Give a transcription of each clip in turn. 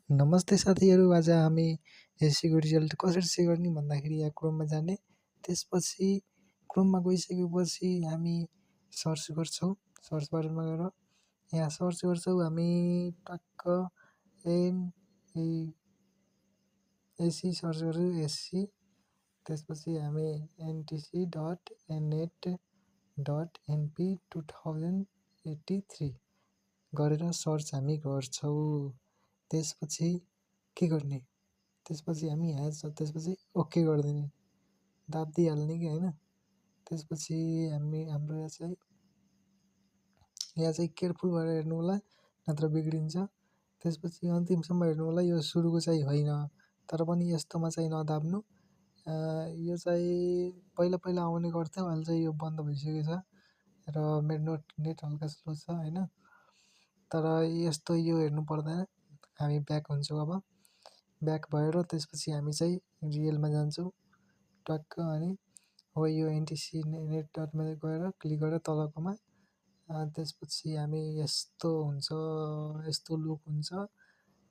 नमस्ते साथीहरू, आज हामी एससीको रिजल्ट कसरी चेक गर्ने भन्दाखेरि यहाँ क्रोममा जाने। त्यसपछि क्रोममा गइसकेपछि हामी सर्च गर्छौँ। सर्च बारमा गएर यहाँ सर्च गर्छौँ हामी टक्क एससी सर्च गर्छौँ एससी। त्यसपछि हामी ntc.net.np2083 गरेर सर्च हामी गर्छौँ। त्यसपछि के गर्ने, त्यसपछि हामी त्यसपछि ओके गरिदिने, दाबिदिइहाल्ने कि होइन। त्यसपछि हाम्रो यहाँ चाहिँ केयरफुल भएर हेर्नु होला, नत्र बिग्रिन्छ। त्यसपछि अन्तिमसम्म हेर्नु होला, यो सुरुको चाहिँ होइन, तर पनि यस्तोमा चाहिँ नदाब्नु। यो चाहिँ पहिला पहिला आउने गर्थ्यो, अहिले चाहिँ यो बन्द भइसकेको छ र मेरो नेट हल्का स्लो छ होइन। तर यस्तो यो हेर्नु पर्दैन। हामी ब्याक हुन्छौँ। अब ब्याक भएर त्यसपछि हामी चाहिँ रियलमा जान्छौँ टक्क, अनि हो यो एनटिसी नेट.मा गएर क्लिक गरेर तलकोमा। त्यसपछि हामी यस्तो हुन्छ, यस्तो लुक हुन्छ।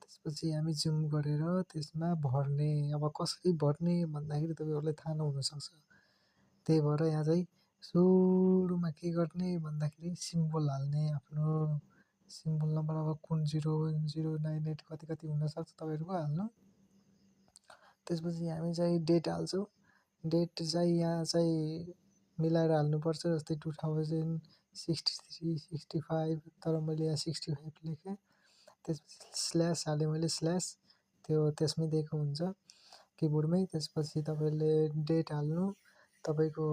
त्यसपछि हामी जुम गरेर त्यसमा भर्ने। अब कसरी भर्ने भन्दाखेरि तपाईँहरूलाई थाहा नहुनसक्छ, त्यही भएर यहाँ चाहिँ सुरुमा के गर्ने भन्दाखेरि सिम्बल हाल्ने, आफ्नो सिम्बल नम्बर अब कुन 0010998 कति कति हुनसक्छ तपाईँहरूको हाल्नु। त्यसपछि हामी चाहिँ डेट हाल्छौँ। डेट चाहिँ यहाँ चाहिँ मिलाएर हाल्नुपर्छ, जस्तै 2063 65, तर मैले यहाँ 65 लेखेँ। त्यसपछि स्ल्यास हालेँ मैले, स्ल्यास त्यो त्यसमै दिएको हुन्छ किबोर्डमै। त्यसपछि तपाईँले डेट हाल्नु, तपाईँको